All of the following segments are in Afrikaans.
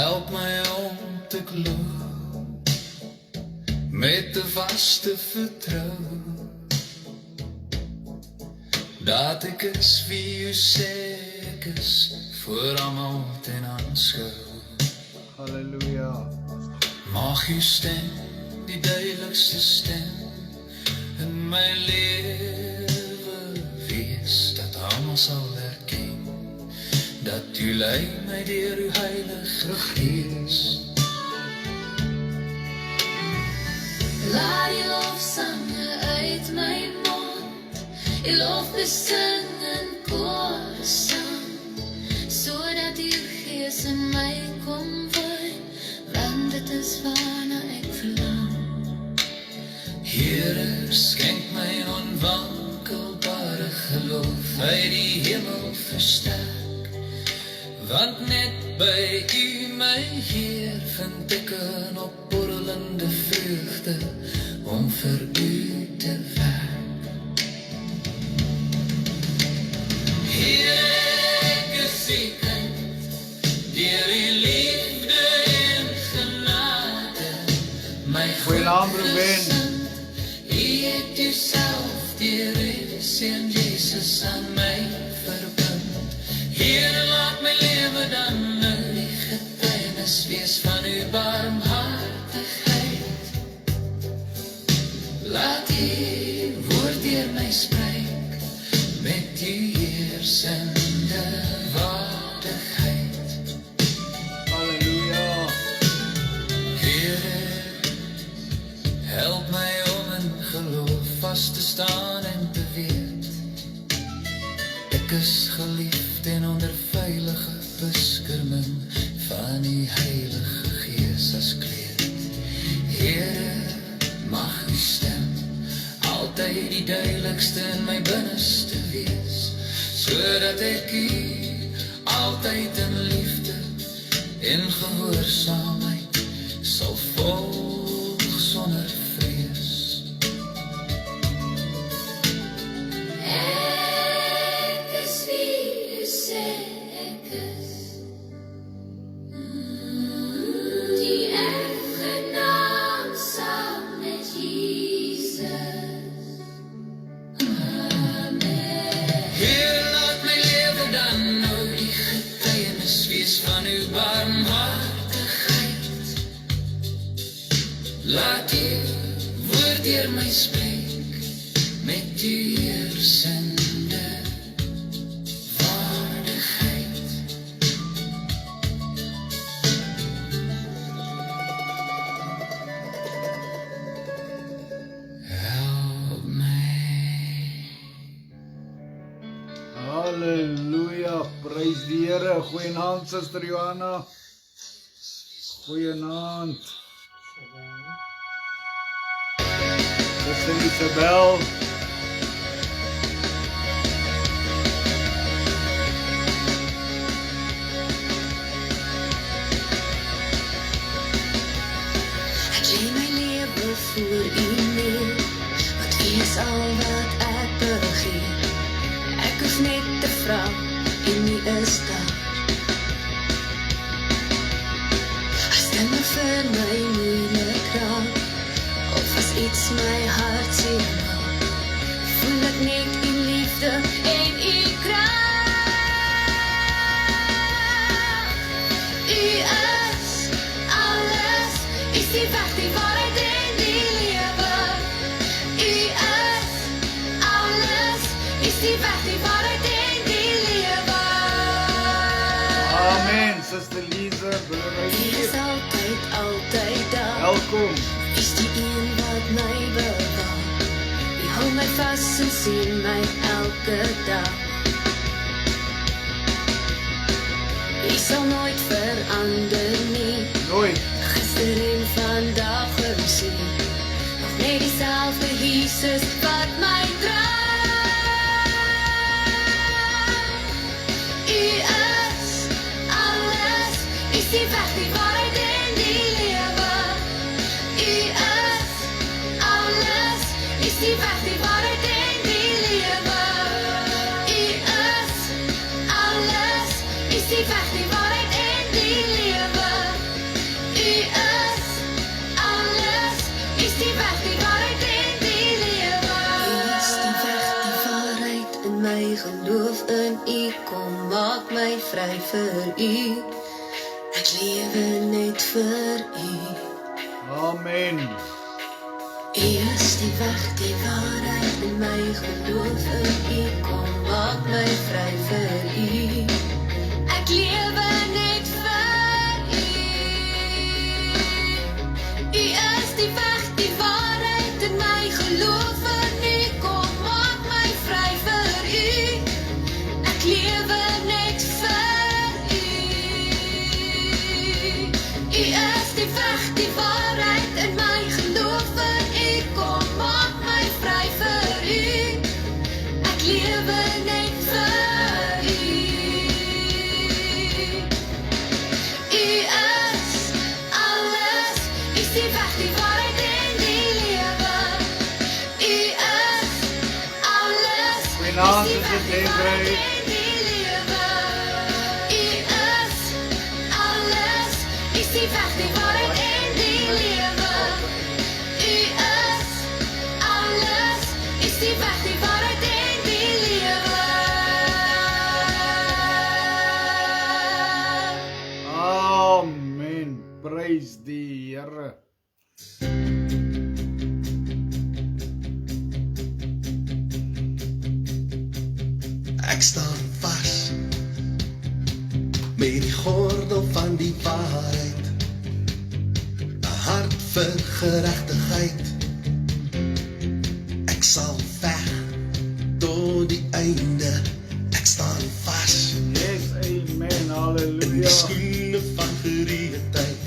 help my om te glo met 'n vaste vertrou dat ek is wie u sê ek is voor almal ten aanskou. Halleluja. Mag uw stem die duidelikste stem in my lewe wees, dat almal sal erken dat u lei my deur uw heilige gees. Laat die lofsange uit my mond, die lof besing in kore sang, sodat die gees in my kom woon, want dit is waarna ek verlang. Here, skenk my onwankelbare geloof uit die hemel versterk, want net by u my Heer vind ek 'n opborrelende vreugde om vir u te werk. Here, ek is sekend deur u liefde en genade, my Goeie naam, Ruben. u het uself deur uw Seun Jesus aan my verbind. Here, laat my lewe dan nou die getuienis wees van uw barmhartigheid. Laat die woord deur my spreek met die heersende waardigheid. Halleluja. Here, help my om in geloof vas te staan en te weet ek is geliefd en onder veilige beskerming van die Heilige Gees as kleed. Here, mag u stem altyd die duidelikste in my binneste wees, sodat ek u altyd in liefde en gehoorsaamheid sal volg sonder vrees. Ek is wie u sê ek is, die erfgenaam saam met Jesus. Amen. Heer, laat my lewe dan nou die getuienis wees van uw barmhartigheid. Laat die woord deur my spreek met die heersende waardigheid. Help my. Halleluja. Prys die Here. Goeienaand, Suster Johanna. Goeienaand. Suster Isabel. Ek lê my lewe voor u neer, want u is al wat ek begeer. Ek hoef net te vra en u is daar. As dinge vir my moeilik raak, of as iets my hart seer maak, voel ek net u liefde en u krag. U is alles, is die weg, die waarheid en die lewe. U is alles, is die weg, die waarheid en die lewe. Amen. Suster Lise, broer U is Reinier. altyd daar. Welkom. Is die een wat my bewaar. U hou my vas en sien my elke dag. U sal nooit verander nie. Nooit. Gister en vandag gesien. Nog net dieselfde Jesus wat my dra. U is alles, is die weg, die waarheid en die lewe. U is alles, is die weg, die waarheid en die lewe. U is alles, is die weg, die waarheid en die lewe. vry vir U. Ek lewe net vir U. Amen. U is die weg, die waarheid en my geloof in U. Kom maak my vry vir U. Ek lewe net vir U. U is die weg, die waarheid en my geloof in U. Kom maak my vry vir U. Ek lewe net vir U. U is die weg, die waarheid en my geloof in U. Kom maak my vry vir U. Ek lewe net vir U. U is alles, U is die weg, die waarheid en die lewe. U is alles, U is Goeienaand, die is weg, dit die waarheid Desiree? en die lewe. U is alles, U is die weg, die waarheid en die lewe. U is alles, U is die weg, die waarheid en die lewe. Amen. Prys die Here. Ek staan vas met die gordel van die waarheid, 'n hart vir geregtigheid. Ek sal veg tot die einde. Ek staan vas Yes, amen. in die Halleluja. skoene van gereedheid,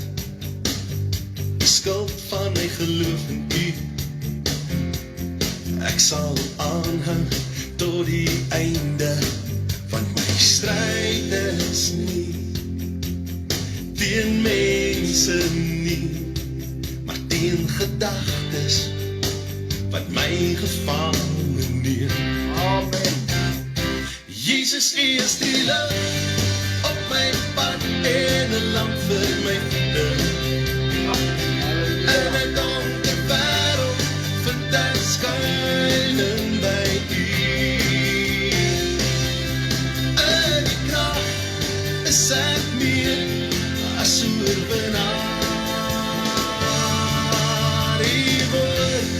die skuld van my geloof in U. Ek sal aanhou tot die einde, want my stryd is nie teen mense nie, maar teen gedagtes wat my gevange neem. Amen. Jesus, U is die lig op my pad en 'n lamp vir my voete. In 'n donker wêreld vind ek skuilings by U. In die krag is ek meer as oorwinnaar. U woord,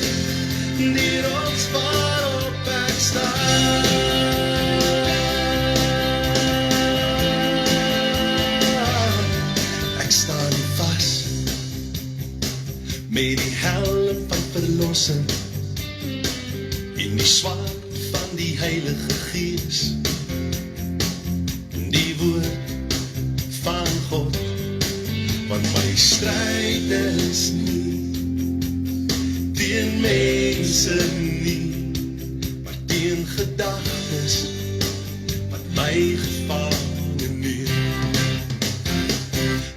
die rots waarop ek staan. Ek staan vas met die helm van verlossing en die swaard van die Heilige Gees, die woord van God, want my stryd is nie teen mense nie, maar teen gedagtes wat my gevange neem.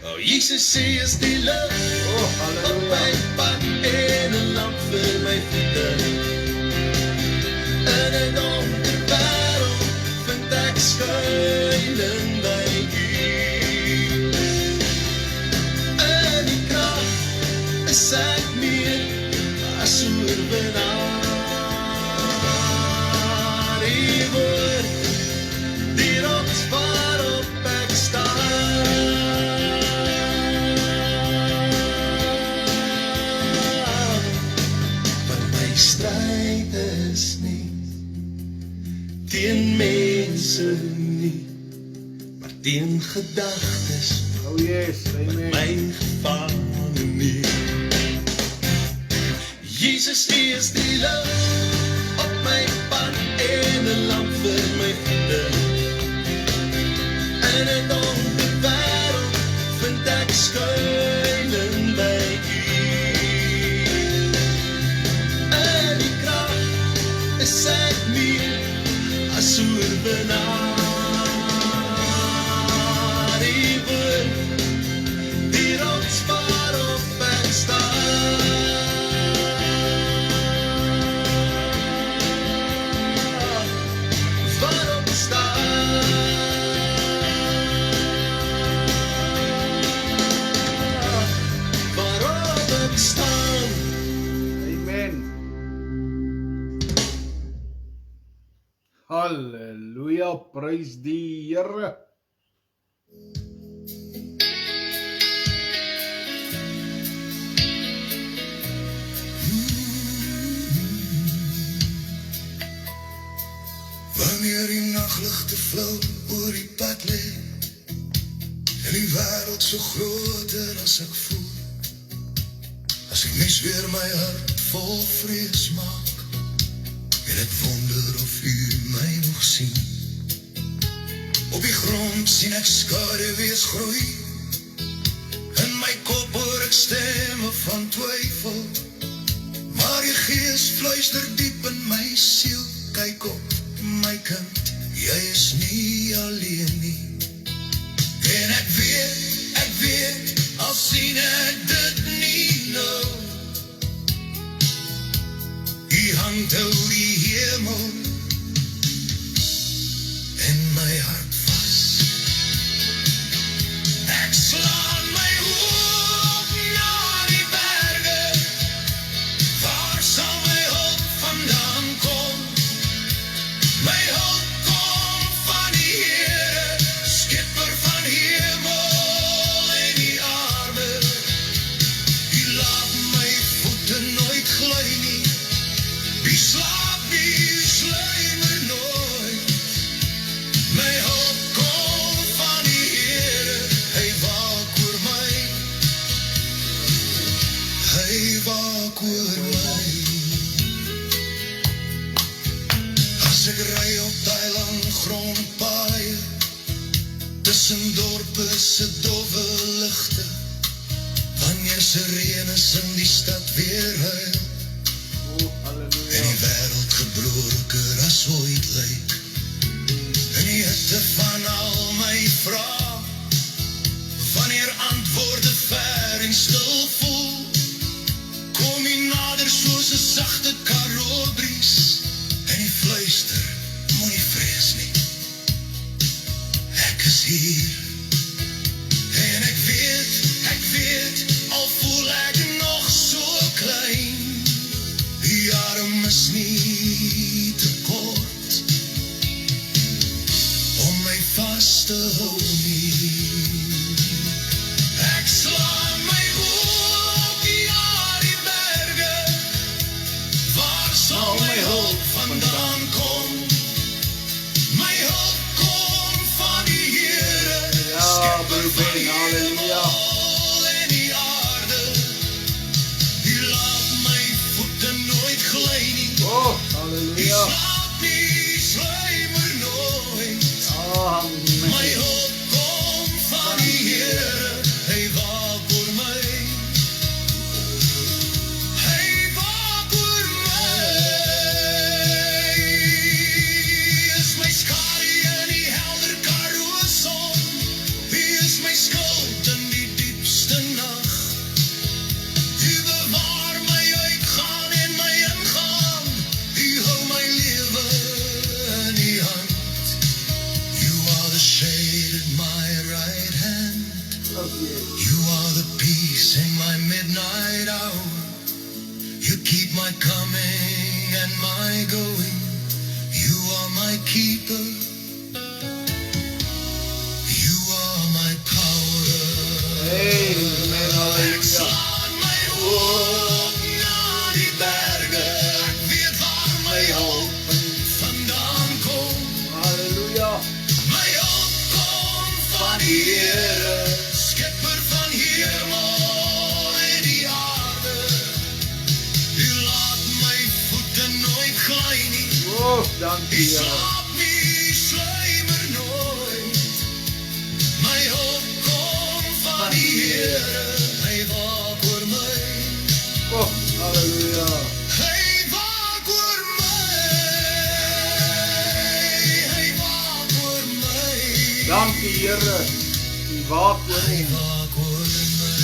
Oh, Jesus, U is die lig op my pad en 'n lamp vir my voete. In 'n donker wêreld vind ek skuilings by U. In die krag is ek meer as oorwinnaar. U woord, die rots waarop ek staan. Want my stryd is nie teen mense nie, maar teen gedagtes Oh yes, wat amen. my gevange neem. Jesus, U is die lig op my pad en 'n lamp vir my voete. In 'n donker wêreld vind ek skuilings by U. In die krag is ek meer as oorwinnaar. U woord, die rots waarop ek staan. Waarop staan. Waarop ek staan. Amen. Halleluja, prys die Here. Wanneer die nachtligte flauw oor die pad lê en die wêreld so groter as ek voel, as ek mis weer my hart vol vrees maak en ek wonder of u my nog sien. Op die grond sien ek skaduwees groei, in my kop hoor ek stemme van twyfel, maar die gees fluister diep in my siel, kyk op my kind, jy is nie alleen nie. En ek weet, al sien ek dit nie nou, die hand hou die hemel in my hart vas. Ek slaan my hoop na die berge, waar sal my hulp vandaan kom? My hulp kom van die Here, skepper van hemel en die aarde. U laat my voete nooit gly nie, u slaap nie, u sluimer nooit. My hulp kom van die Here, hy waak oor my, hy waak oor my. As ek ry op die lang grondpaaie, tussen dorpe se dowwe ligte, wanneer sirenes in die stad weer huil, en die wêreld gebroker as ooit lyk, in die hitte van al my vrae, wanneer antwoorde ver en stil voel, kom jy nader soos 'n sagte karobries, en die fluister, moenie vrees nie, ek is hier. En ek weet, al voel ek nog so klein, die arm is nie te kort, om my vas te hou nie. Ek slaan my hoop, ja die berge, waar sal my hulp vandaan kom? My hulp kom van die Here, skepper van die hemel en die aarde. U laat my voete nooit gly nie, Oh, u halleluja. slaap nie, u sluimer nooit. Amen. My hulp kom van die Here, hy waak oor my, hy waak oor my. Is my skadu in die helder Karoo son, wie is my skuld in die diepste nag? U bewaar my uitgaan en my ingaan, u hou my lewe in die hand. You are the shade at my right hand, you are the peace in my midnight hour, you keep my coming and my going, you are my keeper, you are my power. Amen, Ek halleluja. slaan my hoop na die berge, ek weet waar my hulp vandaan kom. Halleluja. My hulp kom van die Here, skepper van hemel en die aarde. U laat my voete nooit gly nie, Oh, u dankie, Here. slaap nie, u sluimer nooit. My hulp kom van die Here, hy waak oor my, Oh, halleluja. hy waak oor my, hy waak oor my. Dankie, Here. U waak oor Hy ons. waak oor my.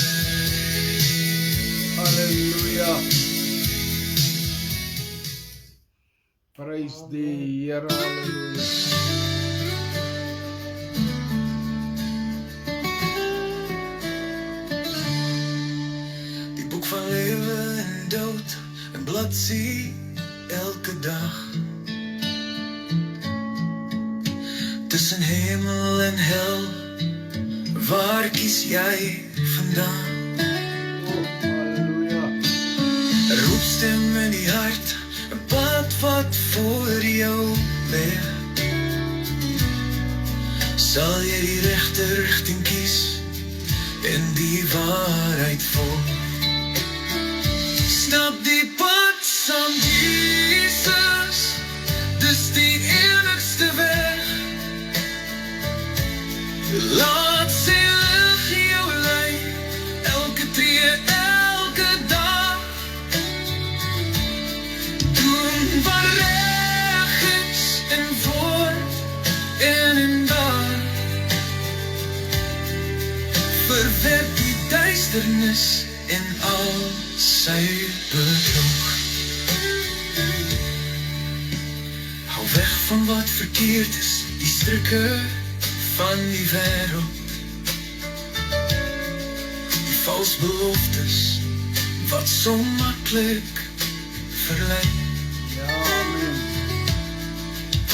Halleluja. Prys die Here, halleluja. Die boek van lewe en dood, en bladsy elke dag. Tussen hemel en hel, jy vandaan? Halleluja. Roepstem in die hart, 'n pad wat voor jou lê. Sal jy die regte rigting kies en die waarheid volg? Stap die pad saam Jesus, dis die enigste weg. Laat sy lig jou lei, elke tree, elke dag. Doen wat reg is in woord en in daad. Verwerp die duisternis en al sy bedrog. Hou weg van wat verkeerd is, die strikke van die wêreld. Die vals beloftes wat so maklik verlei. Ja, amen.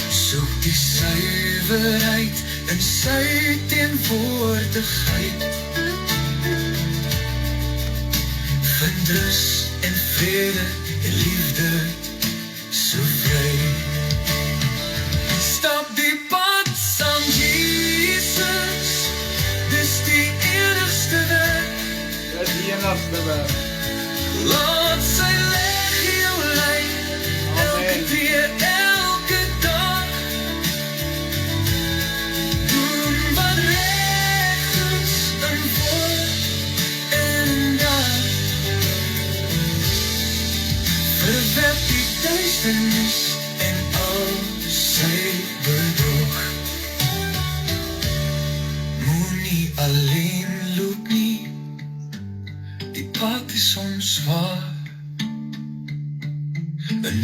Soek die suiwerheid in sy teenwoordigheid. Vind rus en vrede en liefde so vry. Stap die pad saam Jesus, dis die enigste weg. Dis die enigste weg. Laat sy lig jou lei, elke tree, elke dag. Doen wat reg is in woord en in daad. Verwerp die duisternis en al sy bedrog. Moenie alleen loop nie, die pad is soms zwaar.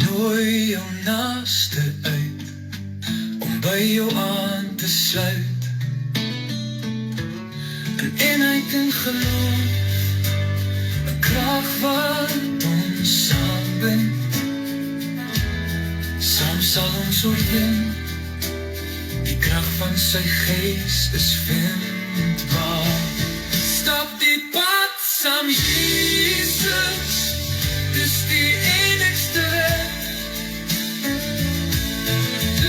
Nooi jou naaste uit, om by jou aan te sluit. Een eenheid in geloof, een krag wat ons saambind. Saam sal ons oorwin, die krag van sy gees is vindbaar. Stap die pad saam Jesus, dis die enigste weg.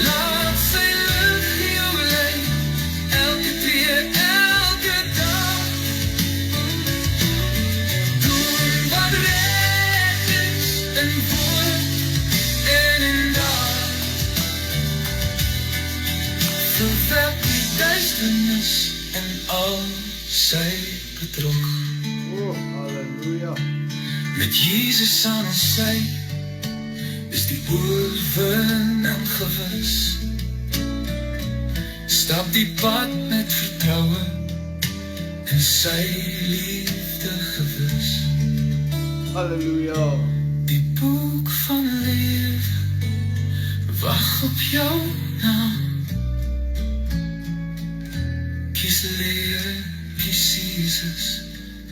Laat sy lig jou lei, elke tree, elke dag. Doen wat reg is in woord en in daad. Verwerp die duisternis en al sy bedrog. Halleluja. Met Jesus aan ons sy, is die oorwinning gewis. Stap die pad met vertroue, en sy liefde gewis. Halleluja. Die boek van lewe, wag op jou naam. Kies lewe, kies Jesus,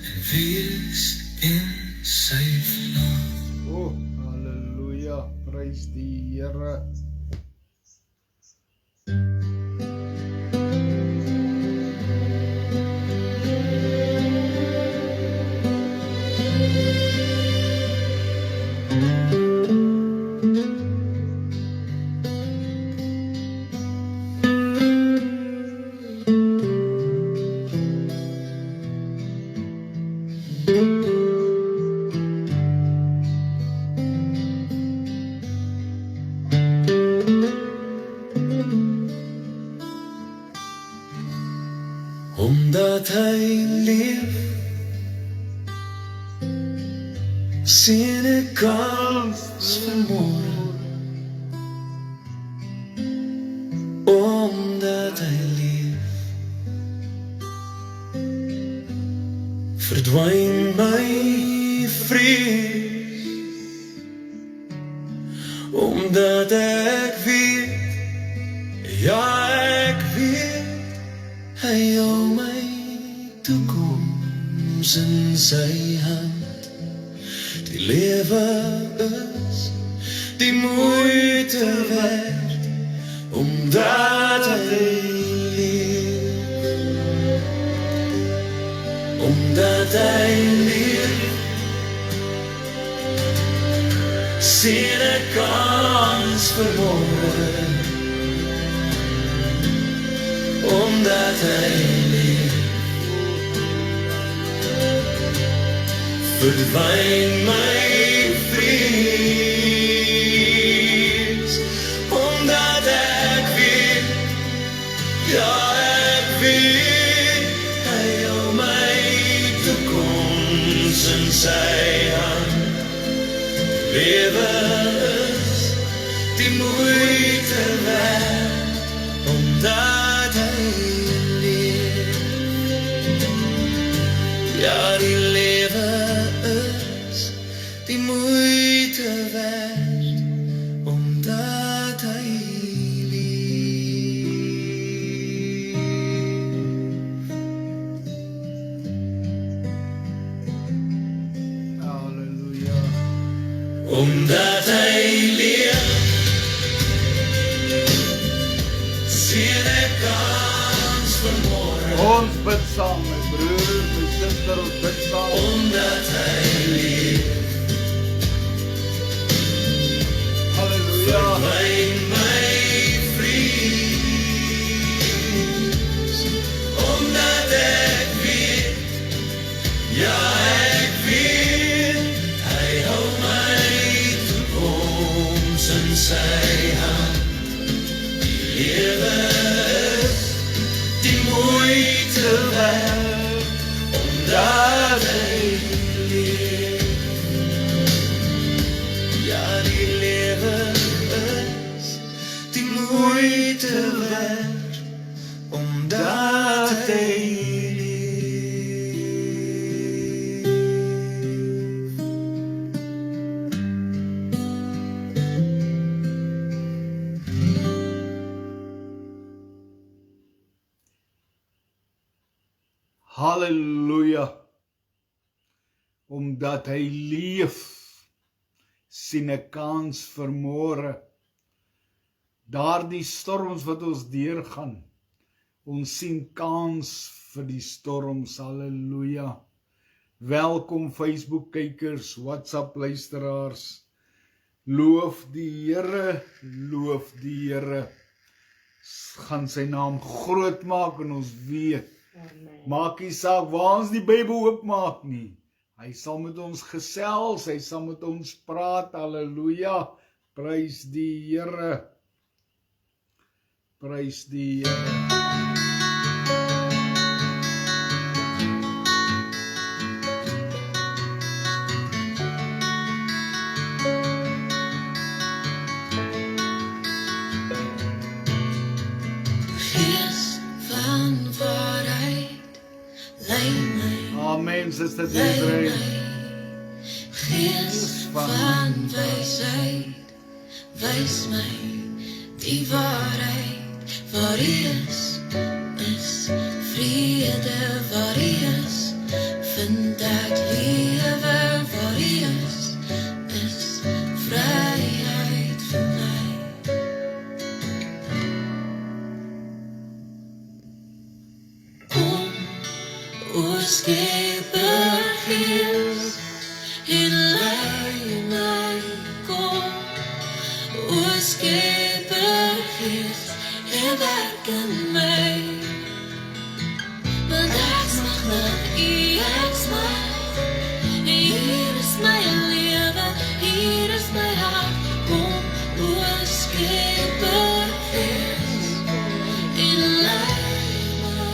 en wees in sy naam. Halleluja. Prys die Here. Omdat hy leef, sien ek kans vir môre. Omdat hy leef, verdwyn my vrees. Omdat ek weet, ja ek weet, hy hou my toekoms in sy hand. Die lewe is die moeite werd, omdat hy leef. omdat hy leef, sien ek kans vir môre, omdat hy leef, verdwyn my vrees, omdat ek weet, ja ek weet, hy hou my toekoms in sy hand. Lewe is die moeite werd, omdat hy leef. Ja, die lewe is die moeite werd, omdat hy leef. Halleluja. Omdat hy leef, sien ek kans vir môre. Ons bid saam, my broer, my suster, ons bid saam. Omdat hy leef, Halleluja. verdwyn my vrees, omdat ek weet, ja ek weet, hy hou my toekoms in sy hand. Die lewe is die moeite werd, omdat hy leef. Ja, die lewe is die moeite werd, omdat hy Halleluja. Omdat hy leef, sien ek kans vir môre. Daardie storms wat ons deurgaan, ons sien kans vir die storms. Halleluja. Welkom Facebook kykers, WhatsApp luisteraars. Loof die Here, loof die Here. Gaan sy naam groot maak en ons weet, maak nie saak waar ons die Bybel oopmaak nie. Hy sal met ons gesels, hy sal met ons praat. Halleluja. Prys die Here. Prys die Here. Gees van waarheid, lei my. Amen, Suster Desiree. Gees van wysheid, wys my die waarheid. Waar U is vrede. Waar U is, vind ek lewe. Waar U is vryheid vir my. Kom, o Skepper Gees, en lei my. Kom, o Skepper Gees, en werk in my. Want ek smag na U, ek smag. Hier is my lewe, hier is my hart. Kom, o Skepper Gees, en lei my.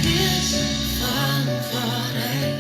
Gees van waarheid,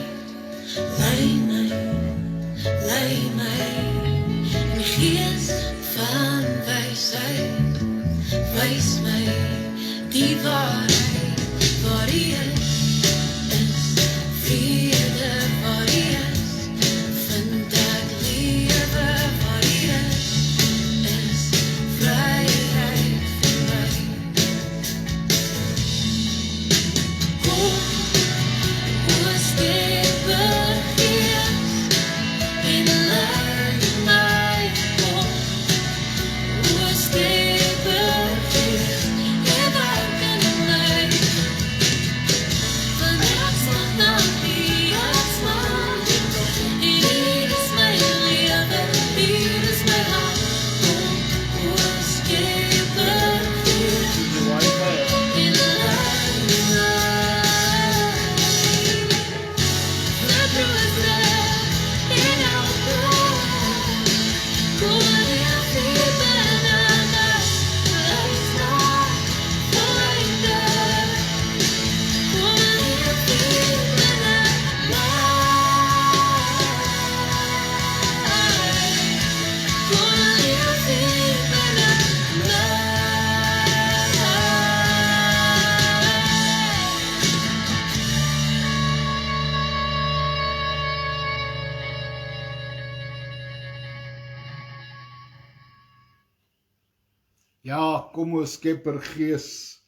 Ja, kom ons Skeppergees.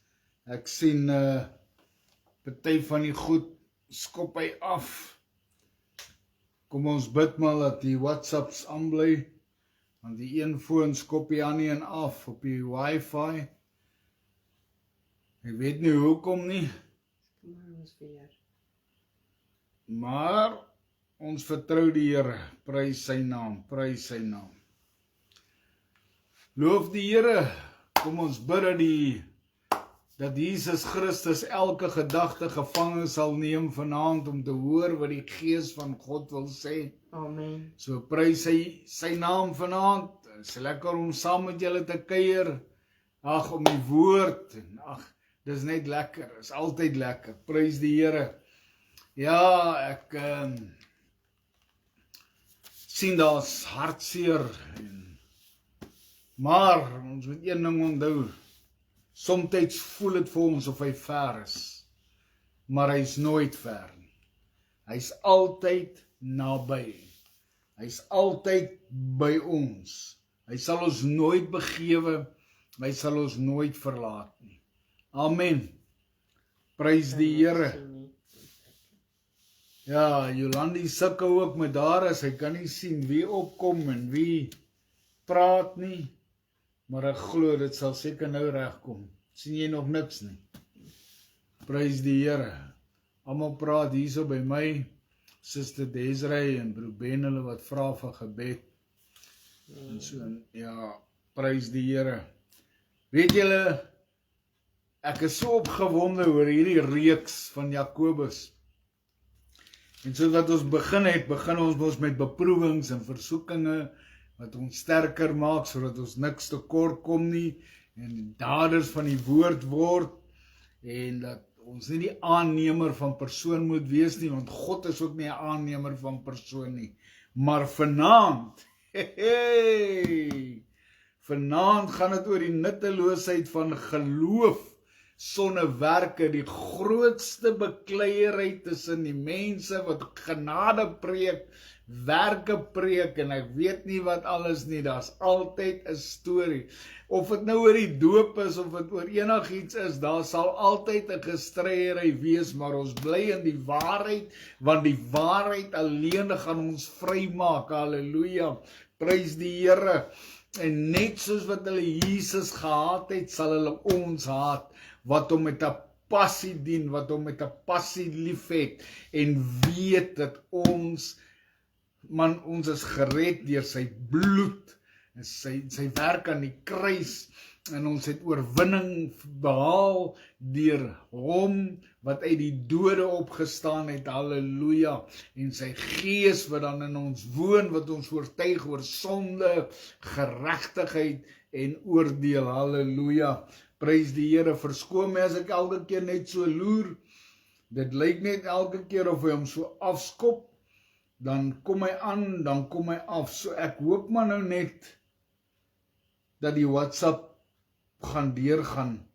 Ek sien party van die goed skop hy af. Kom ons bid maar dat die WhatsApps aanbly, want die een foon skop hy aan nie en af op die wifi. Ek weet nie hoekom nie, maar ons vertrou die Here, prys sy naam, prys sy naam. Loof die Here, kom ons bid dat Jesus Christus elke gedagte gevange sal neem vanaand om te hoor wat die Gees van God wil sê. Amen. So prys sy naam vanaand. Dit is lekker om saam met julle te kuier. Ag, om die woord. Ag, dis net lekker. Is altyd lekker. Prys die Here. Ja, ek sien daar's hartseer. Maar ons moet een ding onthou. Somtyds voel dit vir ons of hy ver is, maar hy's nooit ver nie. Hy's altyd naby. Hy's altyd by ons. Hy sal ons nooit begewe, hy sal ons nooit verlaat nie. Amen. Prys die Here. Ja, Jolandi sukkel ook met daar as hy kan nie sien wie opkom en wie praat nie. Maar ek glo dit sal seker nou regkom. Sien jy nog niks nie? Prys die Here. Almal praat hierso by my. Suster Desiree en broer Ben hulle wat vra vir gebed. En so, ja, prys die Here. Weet julle, ek is so opgewonde oor hierdie reeks van Jakobus. En so wat ons begin ons met beproewings en versoekinge, wat ons sterker maak, sodat ons niks tekort kom nie, en daders van die woord word, en dat ons nie die aannemer van persoon moet wees nie, want God is ook nie 'n aannemer van persoon nie. Maar vanaand, vanaand gaan dit oor die nutteloosheid van geloof sonder werke, die grootste bekleierheid tussen die mense wat genade preek, werke preek, en ek weet nie wat alles nie, daar's altyd 'n storie. Of dit nou oor die doop is, of dit oor enigiets is, daar sal altyd 'n gestreiery wees, maar ons bly in die waarheid, want die waarheid alleen gaan ons vrymaak. Halleluja, prys die Here. En net soos wat hulle Jesus gehaat het, sal hulle ons haat, wat hom met 'n passie dien, wat hom met 'n passie lief het, en weet dat ons is gered deur sy bloed, en sy werk aan die kruis, en ons het oorwinning behaal deur hom, wat uit die dode opgestaan het, halleluja, en sy Gees wat dan in ons woon, wat ons oortuig oor sonde, geregtigheid en oordeel, halleluja. Prys die Here, verskoon my as ek elke keer net so loer, dit lyk net elke keer of hy hom so afskop, dan kom hy aan, dan kom hy af, so ek hoop maar nou net, dat die WhatsApp gaan deurgaan.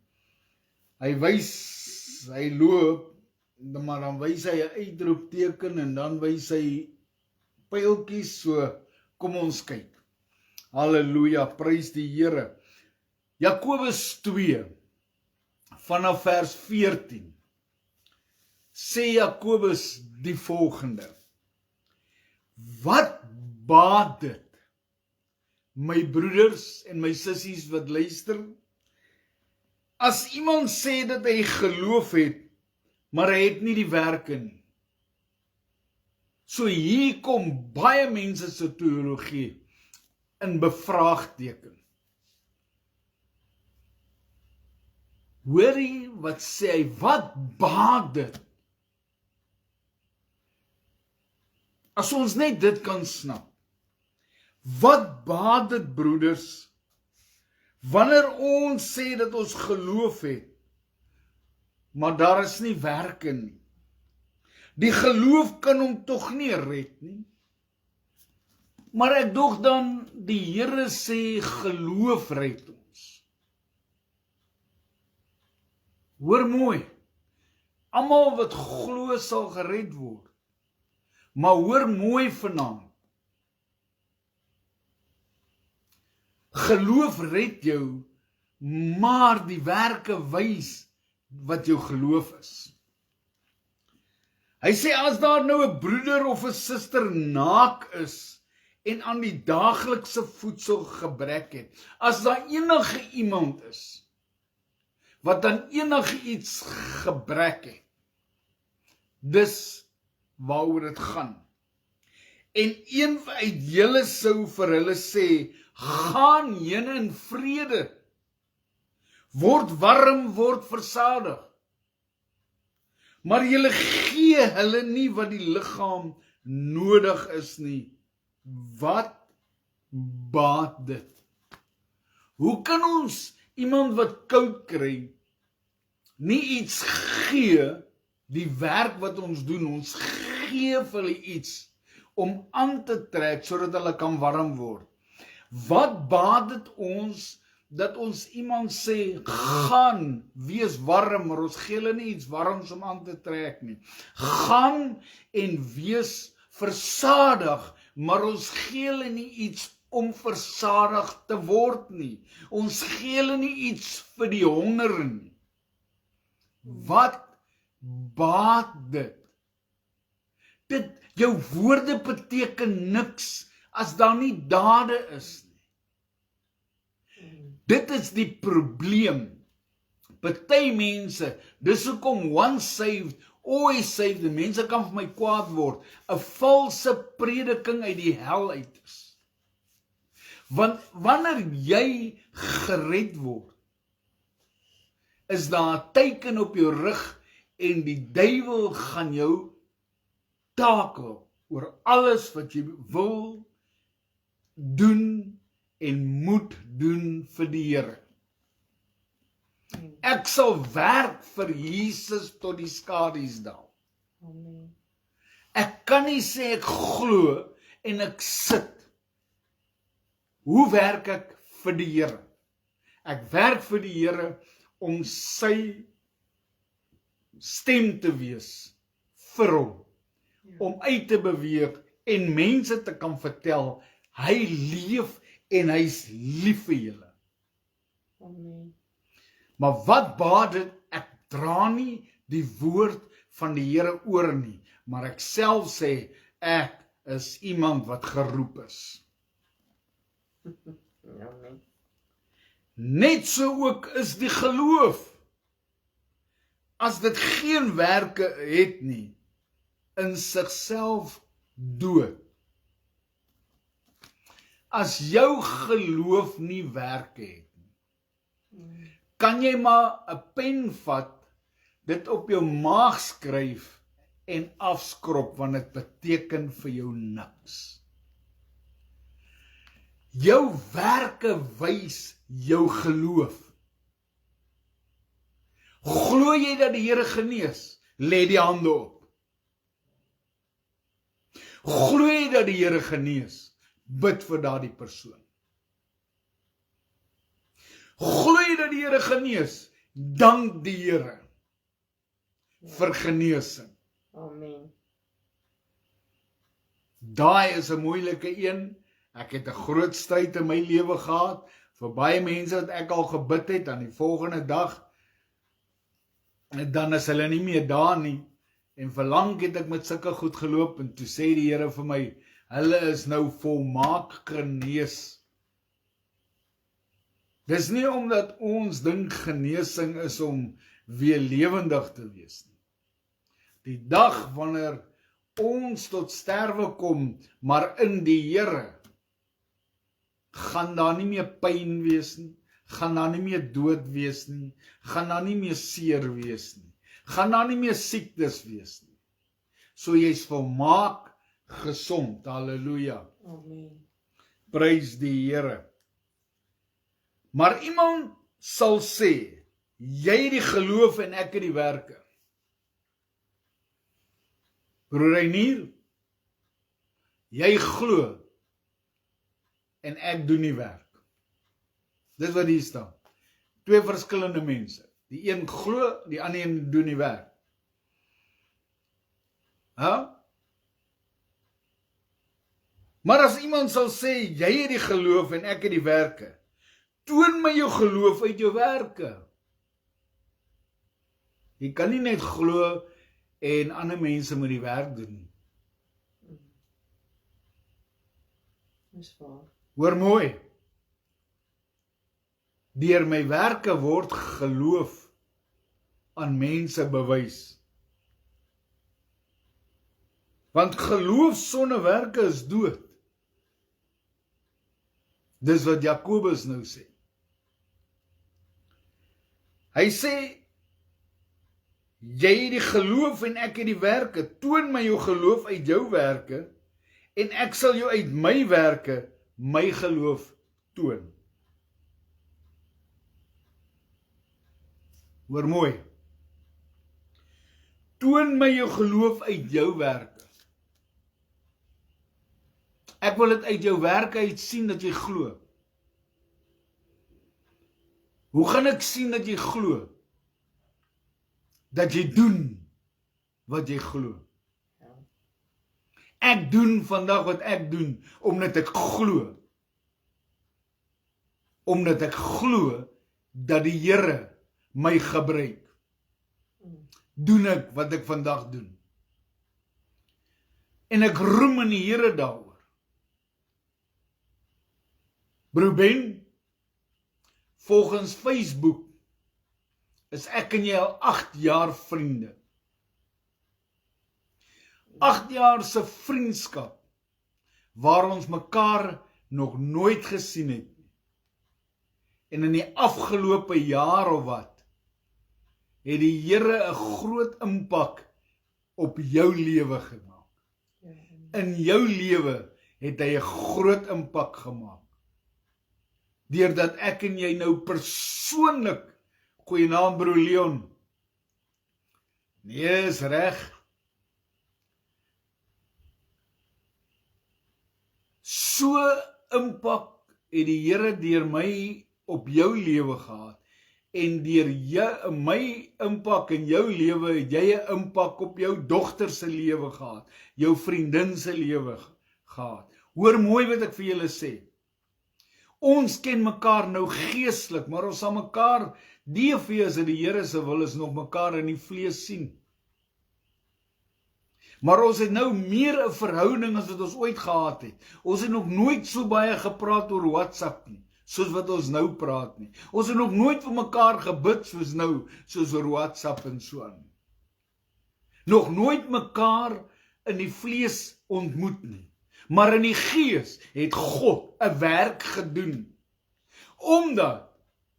Hy wys, hy loop, maar dan wys hy 'n uitroepteken, en dan wys hy pyltjies, so kom ons kyk. Halleluja, prys die Here. Jakobus 2, vanaf vers 14, sê Jakobus die volgende: Wat baat dit, my broeders en my sissies wat luister, as iemand sê dat hy geloof het, maar hy het nie die werke nie? So hier kom baie mense se teologie in bevraagteken. Hoorie wat sê hy, wat baat dit? As ons net dit kan snap. Wat baat dit, broeders, wanneer ons sê dat ons geloof het, maar daar is nie werke nie? Die geloof kan hom tog nie red nie. Maar ek dog dan, die Here sê geloof red ons. Hoor mooi, almal wat glo sal gered word. Maar hoor mooi vanaand, geloof red jou, maar die werke wys wat jou geloof is. Hy sê, as daar nou 'n broeder of 'n suster naak is, en aan die daaglikse voedsel gebrek het, as daar enige iemand is, wat aan enige iets gebrek het, dis waaroor dit gaan. En een uit julle sou vir hulle sê, gaan heen in vrede, word warm, word versadig. Maar julle gee hulle nie wat die liggaam nodig is nie. Wat baat dit? Hoe kan ons iemand wat koud kry, nie iets gee, die werk wat ons doen, ons gee vir hulle iets, om aan te trek, sodat hulle kan warm word. Wat baat dit ons, dat ons iemand sê, gaan, wees warm, maar ons gee hulle nie iets warms om aan te trek nie. Gaan en wees versadig, maar ons gee hulle nie iets om versadig te word nie. Ons gee hulle nie iets vir die honger nie. Wat baat dit? Jou woorde beteken niks as daar nie dade is nie. Dit is die probleem. Party mense, dis hoekom once saved, always saved, die mense kan vir my kwaad word, 'n valse prediking uit die hel uit is. Want wanneer jy gered word, is daar 'n teken op jou rug en die duiwel gaan jou takel oor alles wat jy wil doen en moet doen vir die Here. Ek sal werk vir Jesus tot die skadiesdae. Ek kan nie sê ek glo en ek sit. Hoe werk ek vir die Here? Ek werk vir die Here om sy stem te wees vir hom, om uit te beweeg en mense te kan vertel, hy leef en hy's lief vir julle. Amen. Maar wat baat dit, ek dra nie die woord van die Here oor nie, maar ek self sê, ek is iemand wat geroep is. Amen. Net so ook is die geloof. As dit geen werke het nie, in sigself dood. As jou geloof nie werke het nie, kan jy maar 'n pen vat, dit op jou maag skryf en afskrop, want dit beteken vir jou niks. Jou werke wys jou geloof. Glo jy dat die Here genees? Lê die hande op. Glo jy dat die Here genees? Bid vir daardie persoon. Glo jy dat die Here genees? Dank die Here vir genesing. Amen. Daai is 'n moeilike een. Ek het 'n groot stryd in my lewe gehad, vir baie mense wat ek al gebid het, aan die volgende dag, en dan is hulle nie meer daar nie, en verlang het ek met sulke goed geloop, en toe sê die Here vir my, hulle is nou volmaak genees. Dis nie omdat ons dink genesing is om weer lewendig te wees nie. Die dag wanneer ons tot sterwe kom, maar in die Here, gaan daar nie meer pyn wees nie, gaan daar nie meer dood wees nie, gaan daar nie meer seer wees nie, gaan daar nie meer siektes wees nie. So jy's volmaak gesond, halleluja. Amen. Prys die Here. Maar iemand sal sê, jy het die geloof en ek het die werke. Broer Reinier, jy glo en ek doen die werk. Dis wat hier staan. Twee verskillende mense. Die een glo, die ander een doen die werk. Maar as iemand sal sê, jy het die geloof en ek het die werke, Toon my jou geloof uit jou werke. Jy kan nie net glo en ander mense moet die werk doen nie. Dis waar. Hoor mooi. Deur my werke word geloof aan mense bewys. Want geloof sonder werke is dood. Dis wat Jakobus nou sê. Hy sê, jy het die geloof en ek het die werke. Toon my jou geloof uit jou werke en ek sal jou uit my werke my geloof toon. Hoor mooi. Toon my jou geloof uit jou werke. Ek wil dit uit jou werke uit sien dat jy glo. Hoe gaan ek sien dat jy glo? Dat jy doen wat jy glo. Ek doen vandag wat ek doen, omdat ek glo. Omdat ek glo dat die Here my gebruik. Doen ek wat ek vandag doen. En ek roem in die Here daaroor. Broer Ben, volgens Facebook is ek en jy al 8 jaar vriende. 8 jaar se vriendskap, waar ons mekaar nog nooit gesien het. En in die afgelope jaar of wat, het die Here 'n groot impak op jou lewe gemaak. In jou lewe het hy 'n groot impak gemaak. Deurdat ek en jy nou persoonlik, goeie naam broer Leon, nee, is reg, so impak het die Here deur my op jou lewe gehad, en deur my impak in jou lewe, het jy 'n impak op jou dogter se lewe gehad, jou vriendin se lewe gehad. Hoor mooi wat ek vir julle sê. Ons ken mekaar nou geestelik, maar ons sal mekaar, DV as dit die Here se wil is, nog mekaar in die vlees sien. Maar ons het nou meer 'n verhouding as wat ons ooit gehad het. Ons het nog nooit so baie gepraat oor WhatsApp nie, soos wat ons nou praat nie. Ons het nog nooit vir mekaar gebid soos nou, soos oor WhatsApp en so aan. Nog nooit mekaar in die vlees ontmoet nie. Maar in die gees het God 'n werk gedoen. Omdat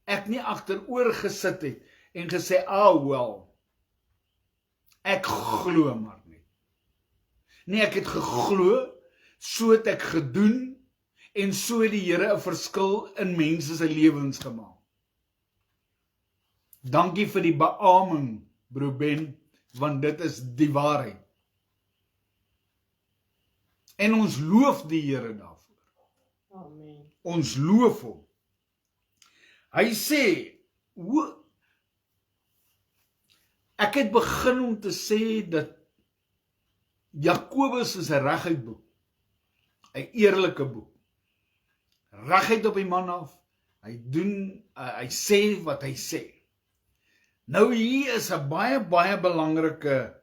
ek nie agteroor gesit het en gesê, wel, ek glo maar nie. Nee, ek het geglo, so het ek gedoen, en so het die Here 'n verskil in mense se lewens gemaak. Dankie vir die beaming, broer Ben, want dit is die waarheid. En ons loof die Here daarvoor. Amen. Ons loof hom. Hy sê, ek het begin om te sê dat Jakobus is 'n reguit boek, 'n eerlike boek. Reguit op die man af, hy sê wat hy sê. Nou hier is 'n baie belangrike.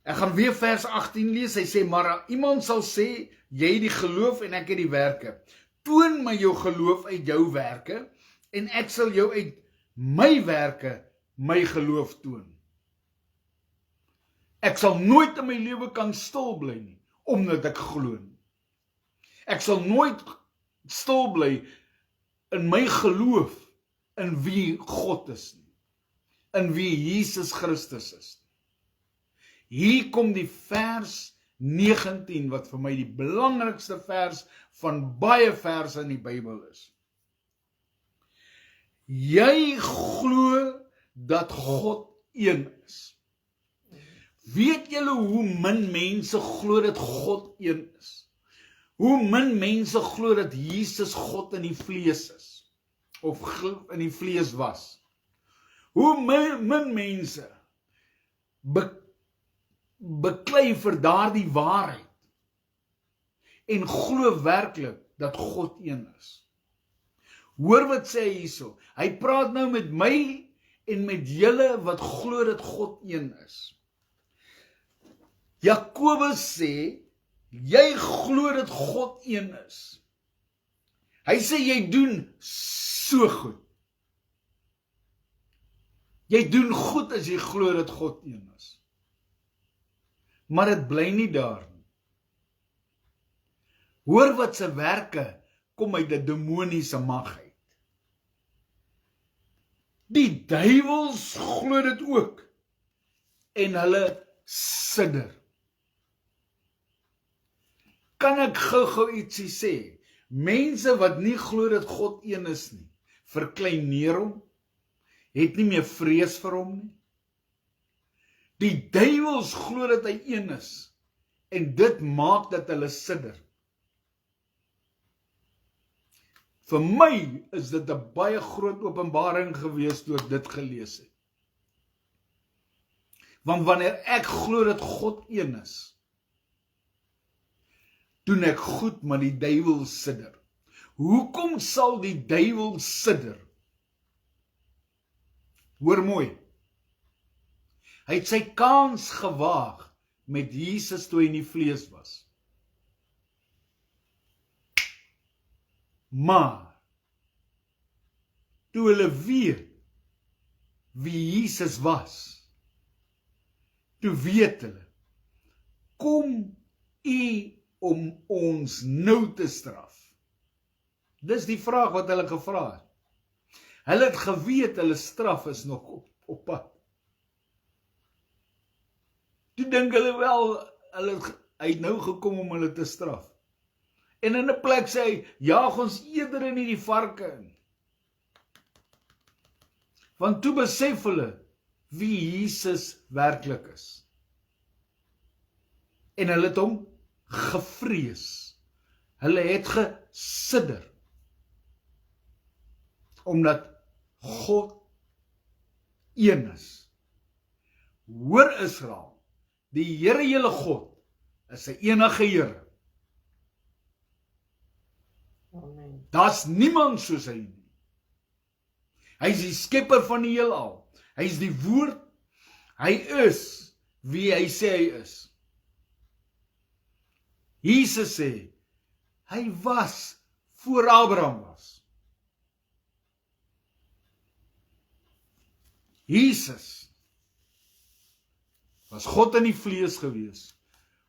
Ek gaan weer vers 18 lees, hy sê, maar iemand sal sê, jy het die geloof en ek het die werke. Toon my jou geloof uit jou werke, en ek sal jou uit my werke, my geloof toon. Ek sal nooit in my lewe kan stil bly nie, omdat ek glo nie. Ek sal nooit stil bly in my geloof, in wie God is nie, in wie Jesus Christus is. Hier kom die vers 19, wat vir my die belangrikste vers van baie verse in die Bybel is. Jy glo dat God een is. Weet julle hoe min mense glo dat God een is? Hoe min mense glo dat Jesus God in die vlees is, of in die vlees was? Hoe min mense beklei vir daardie waarheid en glo werklik dat God een is. Hoor wat sê hy hierso. Hy praat nou met my en met julle wat glo dat God een is. Jakobus sê, jy glo dat God een is. Hy sê jy doen so goed. Jy doen goed as jy glo dat God een is. Maar dit bly nie daar nie. Hoor wat sy werke kom uit 'n demoniese mag uit. Die duiwels glo dit ook. En hulle sidder. Kan ek gou ietsie sê? Mense wat nie glo dat God een is nie, verkleineer hom, het nie meer vrees vir hom nie. Die duiwels glo dat hy een is, en dit maak dat hulle sidder. Vir my is dit 'n baie groot openbaring gewees toe ek dit gelees het. Want wanneer ek glo dat God een is, doen ek goed, maar die duiwel sidder. Hoekom sal die duiwel sidder? Hoor mooi. Hy het sy kans gewaag met Jesus toe hy in die vlees was. Maar, toe hulle weet wie Jesus was, toe weet hulle, kom u om ons nou te straf. Dis die vraag wat hulle gevra het. Hulle het geweet hulle straf is nog op pad. Toe dink hulle wel, hy het nou gekom om hulle te straf. En in 'n plek sê hy, jaag ons eerder in die varke in. Want toe besef hulle wie Jesus werklik is. En hulle het hom gevrees. Hulle het gesidder. Omdat God een is. Hoor Israel, die Here julle God is 'n enige Here. Amen. Daar's niemand soos hy nie. Hy is die skepper van die heelal. Hy is die woord. Hy is wie hy sê hy is. Jesus sê, hy was voor Abraham was. Jesus was God in die vlees gewees.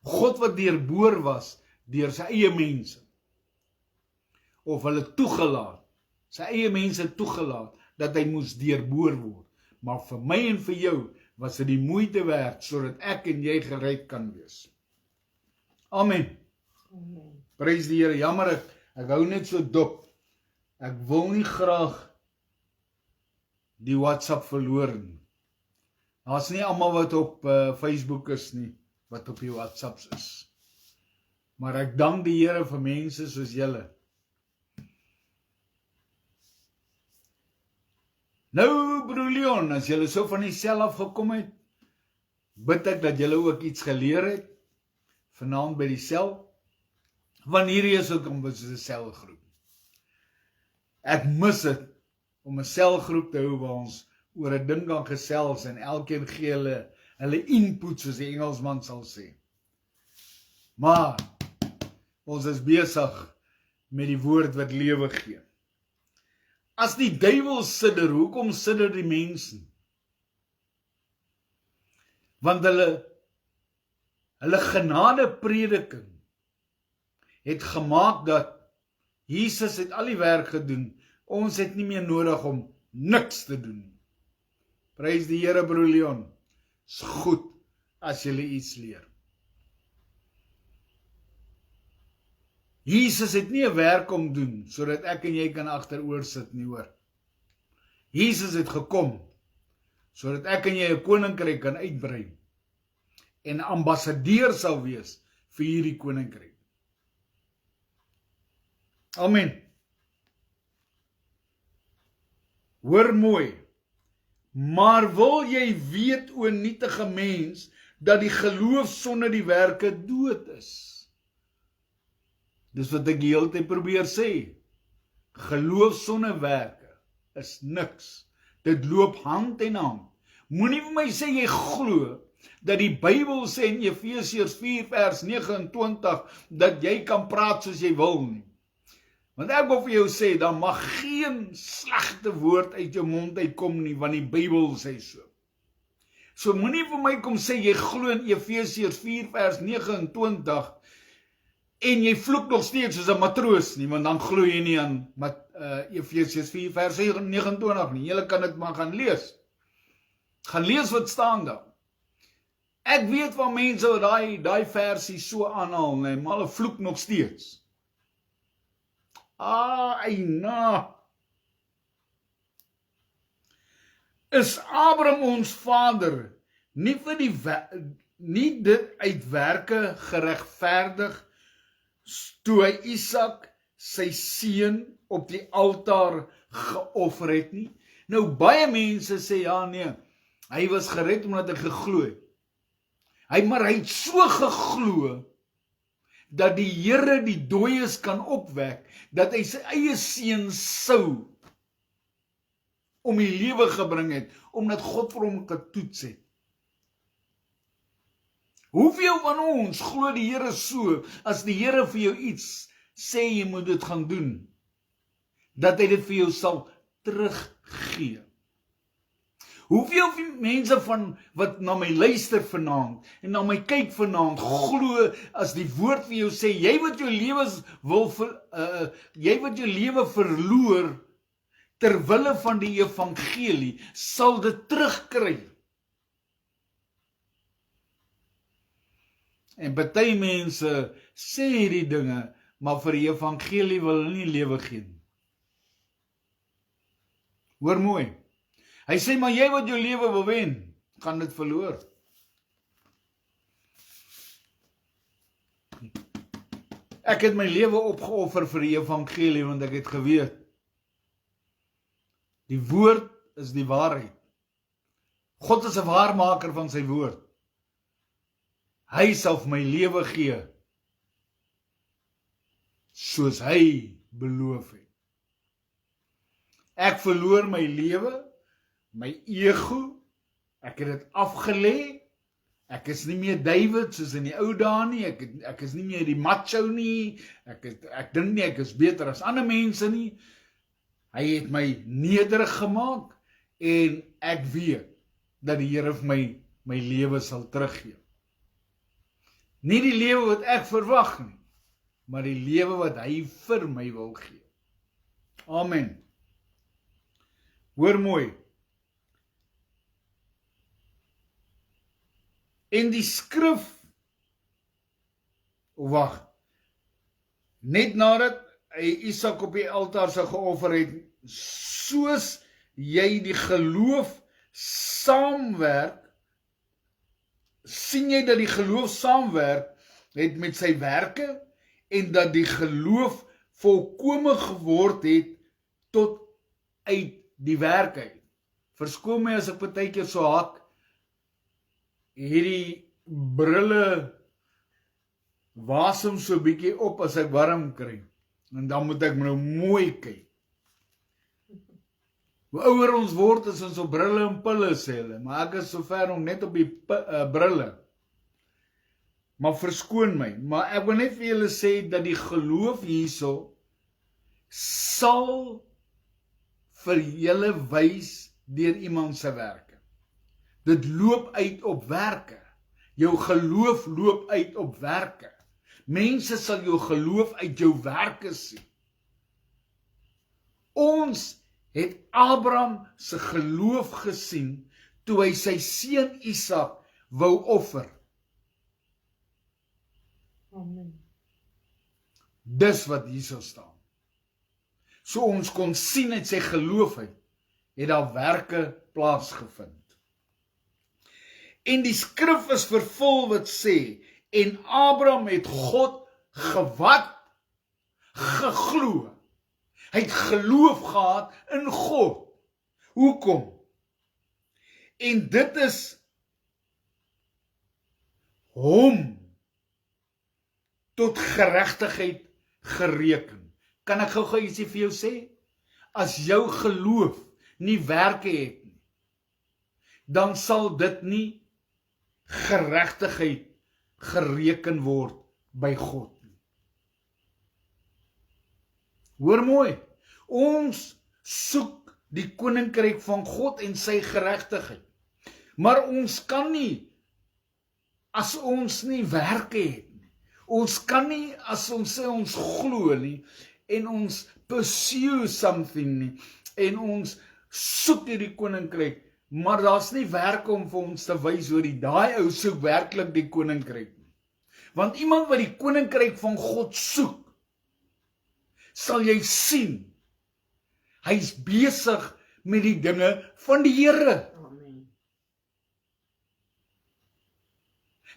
God wat deurboor was deur sy eie mense. Of hulle toegelaat, sy eie mense toegelaat, dat hy moes deurboor word. Maar vir my en vir jou was dit die moeite werd, sodat ek en jy gered kan wees. Amen. Amen. Prys die Here. Jammer, ek hou net so dop. Ek wil nie graag die WhatsApp verloor nie. Daar's nie almal wat op Facebook is nie, wat op die WhatsApps is. Maar ek dank die Here vir mense soos julle. Nou, broer Leon, as julle so van die sel af gekom het, bid ek dat julle ook iets geleer het, vanaand by die sel, want hierdie is ook 'n selgroep. Ek mis dit, om 'n selgroep te hou waar ons oor 'n ding kan gesels, en elkeen gee hulle input, soos die Engelsman sal sê. Maar, ons is besig met die woord wat lewe gee. As die duiwel sidder, hoekom sidder die mense? Want hulle genade prediking het gemaak dat Jesus het al die werk gedoen, ons het nie meer nodig om niks te doen. Prys die Here, broer Leon, is goed as jy iets leer. Jesus het nie 'n werk om doen, sodat ek en jy kan agteroor sit nie, hoor. Jesus het gekom, sodat ek en jy 'n koninkryk kan uitbrei, en ambassadeur sal wees vir hierdie koninkryk. Amen. Hoor mooi, maar wil jy weet, o nietige mens, dat die geloof sonder die werke dood is? Dis wat ek die hele tyd probeer sê. Geloof sonder werke is niks. Dit loop hand in hand. Moenie vir my sê jy glo dat die Bybel sê in Efesiërs 4 vers 29 dat jy kan praat soos jy wil nie. Want ek wil vir jou sê, dan mag geen slegte woord uit jou mond uitkom nie, want die Bybel sê so. So moenie vir my kom sê jy glo in Efesiërs 4 vers 29 en jy vloek nog steeds soos 'n matroos nie, want dan glo jy nie aan Efesiërs 4 vers 29 nie. Julle kan dit maar gaan lees. Gaan lees wat staan daar. Ek weet van mense wat daai versie so aanhaal, nee, maar hulle vloek nog steeds. Eina. Is Abraham ons vader nie dit uit werke geregverdig toe hy Isak sy seun op die altaar geoffer het nie? Nou baie mense sê ja nee, hy was gered omdat hy geglo het. Maar hy het so geglo dat die Here die dooies kan opwek, dat hy sy eie seun sou om die lewe gebring het, omdat God vir hom getoets het. Hoeveel van ons glo die Here so, as die Here vir jou iets sê jy moet dit gaan doen, dat hy dit vir jou sal teruggee? Hoeveel mense van wat na my luister vanaand en na my kyk vanaand glo as die woord vir jou sê jy wat jou lewe verloor ter wille van die evangelie sal dit terugkry. En baie mense sê hierdie dinge, maar vir die evangelie wil hulle nie lewe gee nie. Hoor mooi. Hy sê, maar jy wat jou lewe wil wen, gaan dit verloor. Ek het my lewe opgeoffer vir die evangelie, want ek het geweet, die woord is die waarheid. God is 'n waarmaker van sy woord. Hy sal vir my lewe gee, soos hy beloof het. Ek verloor my lewe, my ego, ek het dit afgelê, ek is nie meer David soos in die ou dae nie, ek is nie meer die macho nie, ek dink nie ek is beter as ander mense nie, hy het my nederig gemaak, en ek weet, dat die Here vir my lewe sal teruggee. Nie die lewe wat ek verwag nie, maar die lewe wat hy vir my wil gee. Amen. Hoor mooi. En die skrif, net nadat hy Isak op die altaar sou geoffer het, soos jy die geloof saamwerk, sien jy dat die geloof saamwerk het met sy werke, en dat die geloof volkome geword het tot uit die werk uit. Verskoon my as ek partykeer so hak, hierdie brille wasem so bietjie op as ek warm kry, en dan moet ek nou mooi kyk. Hoe ouer ons word is ons op brille en pille sê hulle, maar ek is so ver om net op die brille. Maar verskoon my, maar ek wil net vir julle sê dat die geloof hierso sal vir julle wys deur iemand se werke. Dit loop uit op werke. Jou geloof loop uit op werke. Mense sal jou geloof uit jou werke sien. Ons het Abraham se geloof gesien toe hy sy seun Isak wou offer. Amen. Dis wat hierso staan. So ons kon sien uit sy geloof uit, het daar werke plaasgevind. En die skrif is vervul wat sê, en Abraham het God gewat, geglo. Hy het geloof gehad in God. Hoekom? En dit is hom tot geregtigheid gereken. Kan ek gou ietsie vir jou sê? As jou geloof nie werke het nie, dan sal dit nie geregtigheid gereken word by God nie. Hoor mooi, ons soek die koninkryk van God en sy geregtigheid. Maar ons kan nie, as ons nie werke het nie. Ons kan nie, as ons sê ons glo nie, en ons pursue something nie, en ons soek hierdie koninkryk, maar daar's nie werke om vir ons te wys hoe daai ou soek werklik die koninkryk nie. Want iemand wat die koninkryk van God soek, sal jy sien, hy's besig met die dinge van die Here. Amen.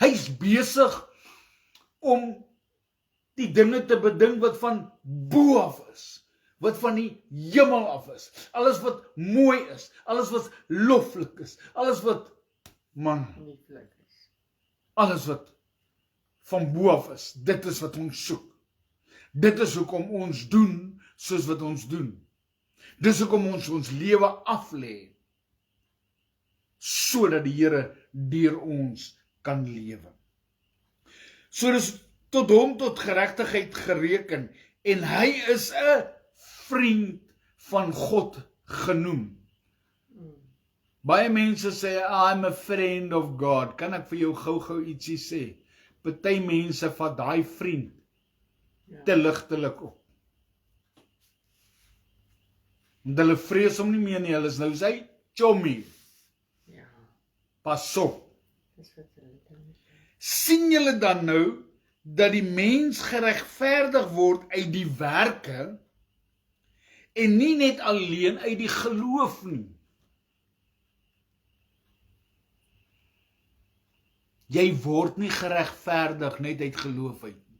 Hy's besig om die dinge te bedink wat van bo af is, wat van die hemel af is, alles wat mooi is, alles wat loflik is, alles wat, Lieflik is. alles wat van bo af is, dit is wat ons soek. Dit is hoekom ons doen soos wat ons doen. Dis hoekom ons lewe aflê, sodat die Here deur ons kan lewe. So dis tot hom tot geregtigheid gereken, en hy is 'n vriend van God genoem. Baie mense sê, I'm a friend of God. Kan ek vir jou gou ietsie sê? Party mense vat daai vriend te ligtelik op. Want hulle vrees hom nie meer nie, hulle is nou sy chommy. Ja, Pas op. dis wat hulle doen. Sien julle dan nou, dat die mens geregverdig word uit die werke, en nie net alleen uit die geloof nie. Jy word nie geregverdig net uit geloof uit nie.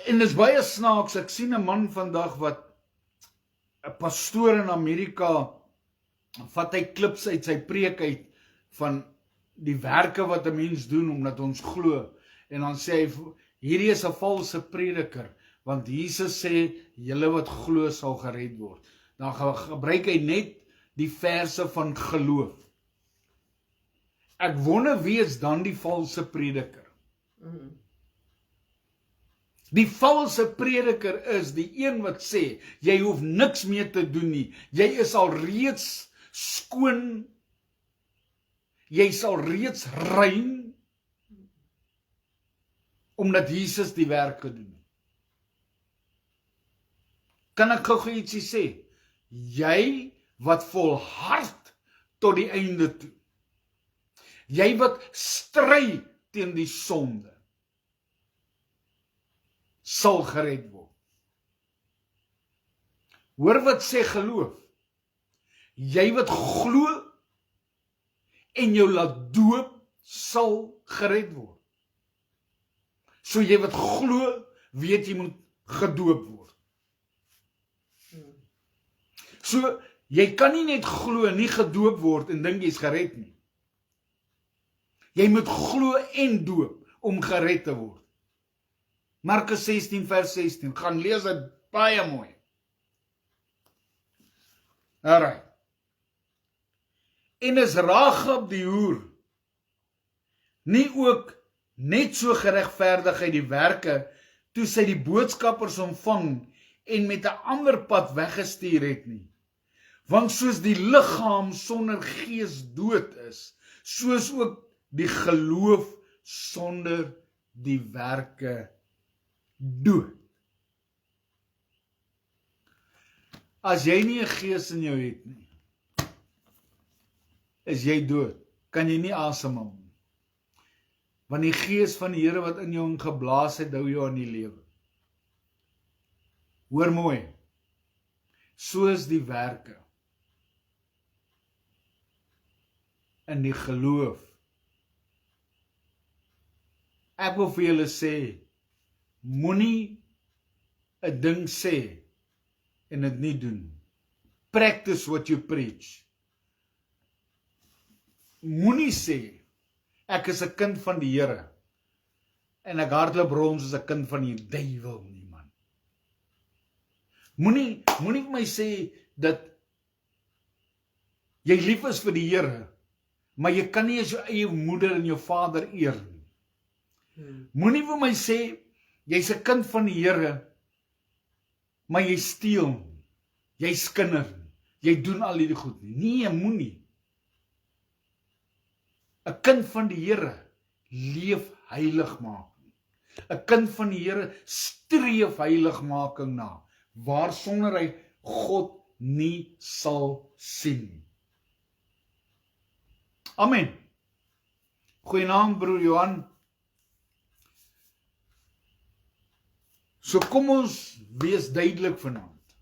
En dis baie snaaks, ek sien 'n man vandag wat 'n pastoor in Amerika vat hy klips uit sy preek uit van die werke wat 'n mens doen omdat ons glo, en dan sê hy, hierdie is 'n valse prediker, want Jesus sê, julle wat glo sal gered word. Dan gebruik hy net die verse van geloof. Ek wonder wie is dan die valse prediker? Die valse prediker is die een wat sê, jy hoef niks meer te doen nie, jy is al reeds skoon, jy sal reeds rein, omdat Jesus die werk gedoen het. Kan ek gou ietsie sê? Jy wat volhard tot die einde toe, jy wat stry teen die sonde, sal gered word. Hoor wat sê geloof? Jy wat glo en jou laat doop, sal gered word. So jy wat glo, weet jy moet gedoop word. So jy kan nie net glo en nie gedoop word en dink jy's gered nie. Jy moet glo en doop om gered te word. Markus 16 vers 16, gaan lees dit baie mooi. Alright. En is Rahab die hoer nie ook net so geregverdig uit die werke, toe sy die boodskappers ontvang en met 'n ander pad weggestuur het nie? Want soos die liggaam sonder gees dood is, soos ook die geloof sonder die werke dood. As jy nie 'n gees in jou het nie, is jy dood, kan jy nie asemhaal nie. Want die gees van die Here wat in jou ingeblaas het, hou jou aan die lewe. Hoor mooi, soos die werke in die geloof. Ek wil vir julle sê, moenie 'n ding sê en dit nie doen. Practice what you preach. Moenie sê, ek is 'n kind van die Here, en ek hardloop rond soos 'n kind van die duiwel nie, man. Moenie vir my sê dat jy lief is vir die Here, maar jy kan nie as jou eie moeder en jou vader eer nie. Moenie vir my sê jy's 'n kind van die Here, maar jy steel nie, jy skinder nie, jy doen al hierdie goed nie. Nee, moenie. 'n kind van die Here leef heiligmaking. 'n kind van die Here streef heiligmaking na, waarsonder hy God nie sal sien nie. Amen. Goeienaand broer Johan. So kom ons wees duidelik vanaand.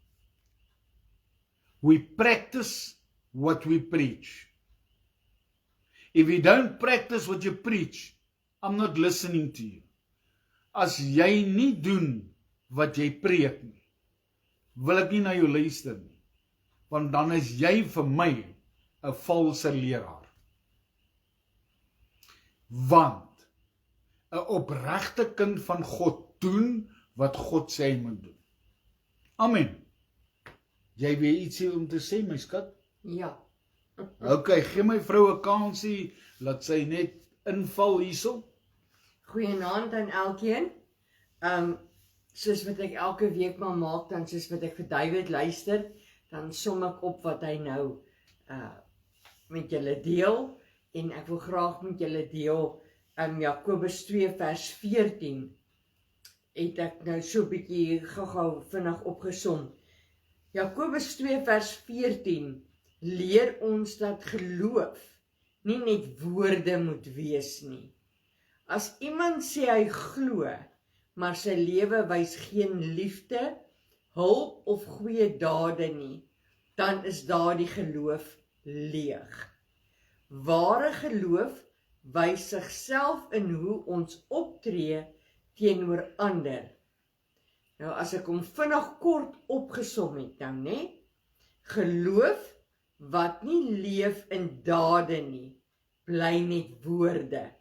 We practice what we preach. If you don't practice what you preach, I'm not listening to you. As jy nie doen wat jy preek nie, wil ek nie na jou luister nie, want dan is jy vir my 'n valse leraar. Want 'n opregte kind van God doen wat God sê hy moet doen. Amen. Jy weet iets hier om te sê, my skat? Ja. Ok, gee my vrou 'n kansie, laat sy net inval hierso. Goeienaand aan elkeen. Soos wat ek elke week maar maak, dan soos wat ek vir David luister, dan som ek op wat hy nou met julle deel, en ek wil graag met julle deel Jakobus 2 vers 14, het ek nou so 'n bietjie gou vinnig opgesom. Jakobus 2 vers 14 leer ons dat geloof nie net woorde moet wees nie. As iemand sê hy glo, maar sy lewe wys geen liefde, hulp of goeie dade nie, dan is daardie geloof leeg. Ware geloof wys sigself in hoe ons optree teenoor ander. Nou as ek hom vinnig kort opgesom het nou, né? Geloof wat nie leef in dade nie, bly net woorde.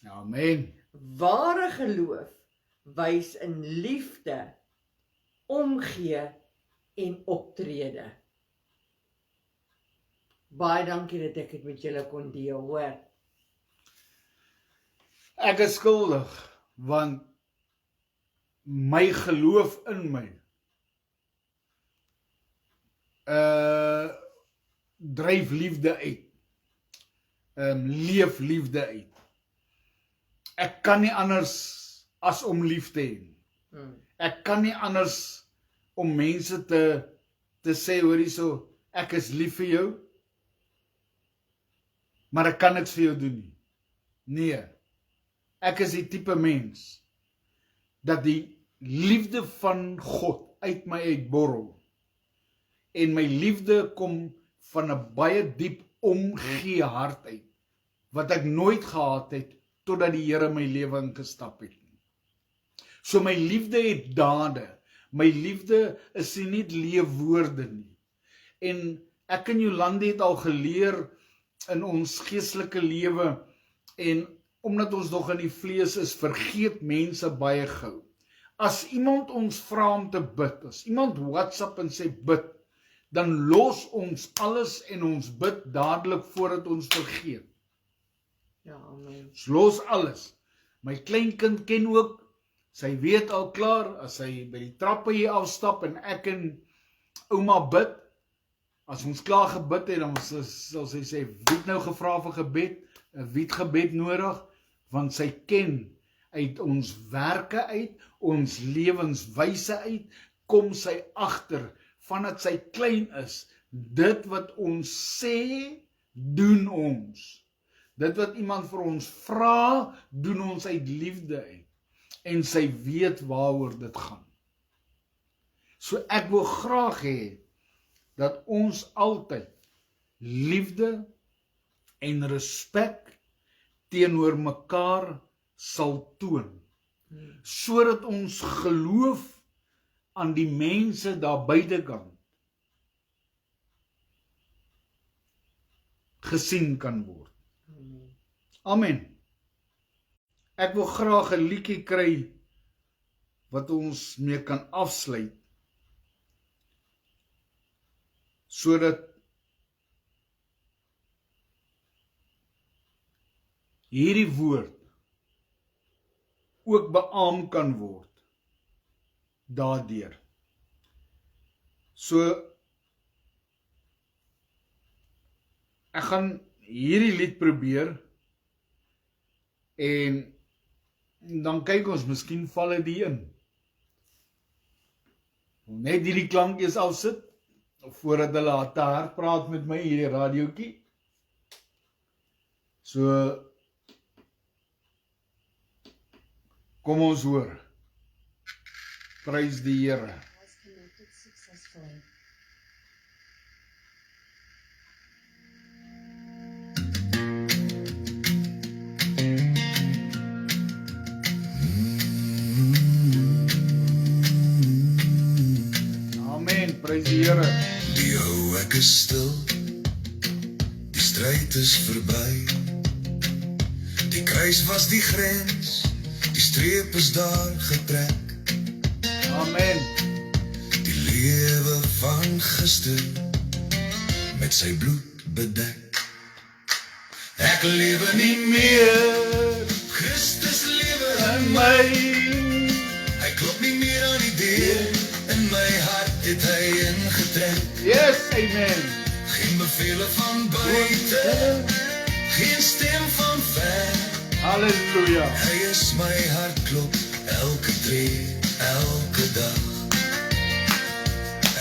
Amen. Ware geloof wys in liefde, omgee en optrede. Baie dankie dat ek dit met julle kon deel, hoor. Ek is skuldig, want my geloof in my dryf liefde uit, leef liefde uit. Ek kan nie anders as om lief te hê nie. Ek kan nie anders om mense te sê, hoor hierso, ek is lief vir jou, maar ek kan dit vir jou doen nie. Nee, ek is die tipe mens dat die liefde van God uit my uitborrel, en my liefde kom van 'n baie diep omgee hart uit, wat ek nooit gehad het, totdat die Here my lewe ingestap het. So my liefde het dade, my liefde is nie net leë woorde nie. En ek en Jolande het al geleer in ons geestelike lewe, en omdat ons nog in die vlees is, vergeet mense baie gou. As iemand ons vra om te bid, as iemand WhatsApp en sê bid, dan los ons alles en ons bid dadelik voordat ons vergeet. Ja, amen. Ons los alles. My kleinkind ken ook, sy weet al klaar, as sy by die trappe hier afstap en ek en ouma bid, as ons klaar gebid het, dan sal sy sê, wie het nou gevra vir gebed, wie het gebed nodig, want sy ken uit ons werke uit, ons lewenswyse uit, kom sy agter, vandat sy klein is, dit wat ons sê, doen ons. Dit wat iemand vir ons vra, doen ons uit liefde uit. En sy weet waaroor dit gaan. So ek wil graag hê, dat ons altyd liefde en respek teenoor mekaar sal toon, sodat ons geloof aan die mense daar buitekant gesien kan word. Amen. Ek wil graag 'n liedjie kry wat ons mee kan afsluit, sodat hierdie woord ook beaam kan word daardeur. So, ek gaan hierdie lied probeer, en dan kyk ons, miskien val dit hier in. Net hierdie klank eers afsit, voordat hulle te hard praat met my hierdie radiootjie. So, kom ons hoor. Prys die Here. Amen, prys die Here. Die hou ek is stil, die stryd is verby. Die kruis was die grens, die streep is daar getrek. Amen. Die lewe van gister, met sy bloed bedek. Ek lewe nie meer, Christus lewe in my. Hy klop nie meer aan die deur, in my hart het hy ingetrek. Yes, amen. Geen bevele van buite, geen stem van ver. Halleluja. Hy is my hartklop, elke tree, elke dag.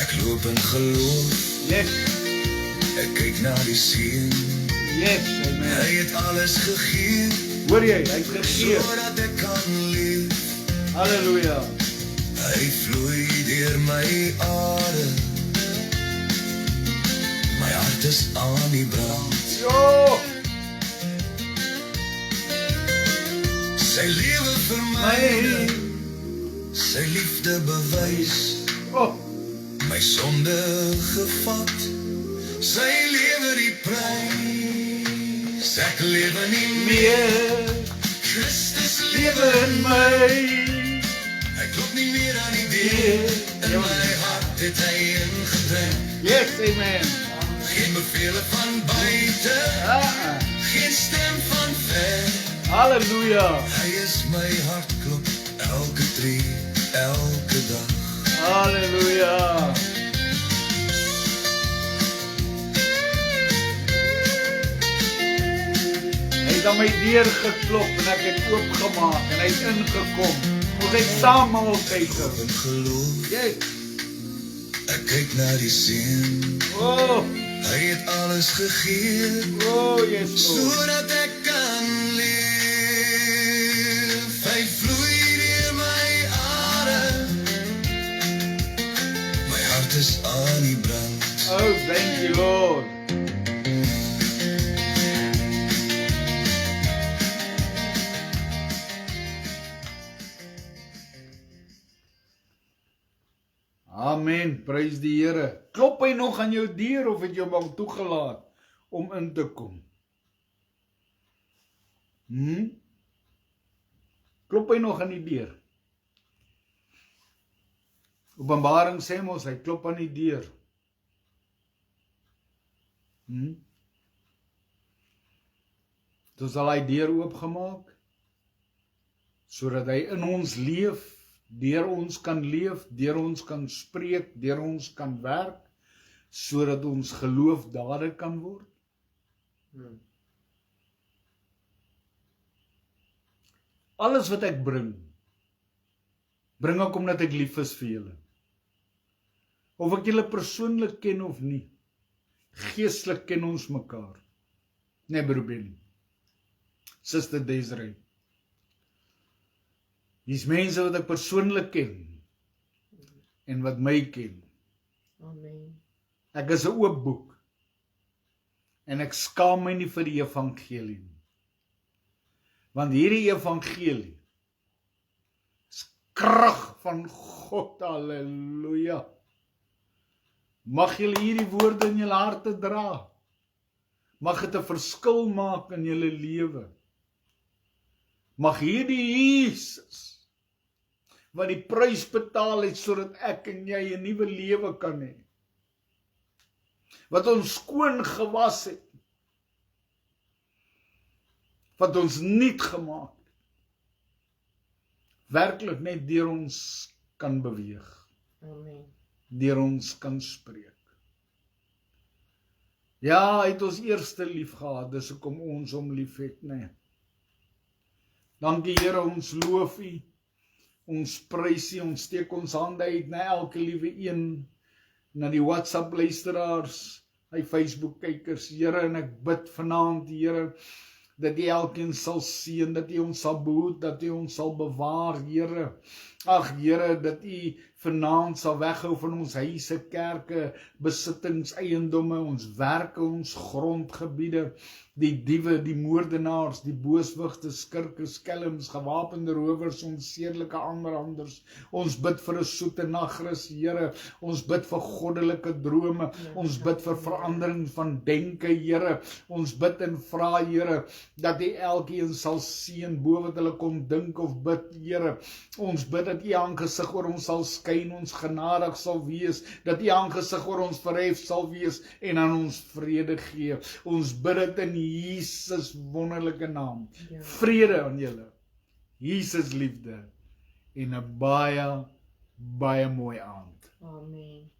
Ek loop in geloof, Yes, ek kyk na die seën. yes, amen. Hy het alles gegee, Hoor jy, hy het gegee. sodat ek kan leef. Halleluja. Hy vloei deur my are. My hart is aan die brand. Jo, Sy lewe vir my, sy liefde bewys. oh, My sonde gevat, sy lewe die prys. Ek lewe nie meer, Christus lewe in my. Hy klop nie meer aan die deur, in my hart het hy ingetrek. yes, amen. Geen bevele van buite, Ah, geen stem van ver. halleluja. Hy is my hartklop, elke tree, elke dag. Halleluja. Hy het aan my deur geklop en ek het oopgemaak en hy het ingekom. Ons het saam maaltyd gehad. In geloof, Yes. ek kyk na die seën. Oh, Hy het alles gegee, oh, yes, Lord. sodat ek kan leef. Hy vloei deur my are. My hart is aan die brand. Oh, thank you, Lord. Amen, prys die Here. Klop hy nog aan jou deur of het jy hom al toegelaat om in te kom? Klop hy nog aan die deur? Openbaring sê mos, hy klop aan die deur. Toe sal hy deur oopgemaak, sodat hy in ons leef, deur ons kan leef, deur ons kan spreek, deur ons kan werk, sodat ons geloof dade kan word. Alles wat ek bring ek omdat ek lief is vir julle. Of ek julle persoonlik ken of nie, geestelik ken ons mekaar. Nee, broer Benny, Suster Desiree. Dis mense wat ek persoonlik ken, en wat my ken. Amen. Ek is 'n oop boek, en ek skaam my nie vir die evangelie nie. Want hierdie evangelie is krag van God, halleluja. Mag julle hierdie woorde in julle harte dra. Mag dit 'n verskil maak in julle lewe. Mag hierdie Jesus, wat die prys betaal het, sodat ek en jy 'n nuwe lewe kan hê, wat ons skoon gewas het, wat ons nuut gemaak het, werklik net deur ons kan beweeg, Amen. deur ons kan spreek. Ja, hy het ons eerste lief gehad, dis hoekom ons hom lief het, nee. Dankie Here, ons loof U, ons prys U, ons steek ons hande uit na elke liewe een, na die WhatsApp luisteraars, die Facebook kykers, Here, en ek bid vanaand, Here, dat U elkeen sal seën, dat U ons sal behoed, dat U ons sal bewaar, Here. Ag Here, dat U vanaand sal weghou van ons huise, kerke, besittings, eiendomme, ons werke, ons grondgebiede, die diewe, die moordenaars, die booswigte, skurke, skelms, gewapende rowers, ons sedelike aanranders. Ons bid vir 'n soete nagrus, Here. Ons bid vir goddelike drome. Ons bid vir verandering van denke, Here. Ons bid en vra, Here, dat U elkeen sal seën bo wat hulle kon dink of bid, Here. Ons bid dat U aangesig oor ons sal skyn, ons genadig sal wees, dat U aangesig oor ons verhef sal wees en aan ons vrede gee. Ons bid dit in Jesus wonderlike naam. Ja. Vrede aan julle. Jesus liefde en 'n baie mooi aand. Amen.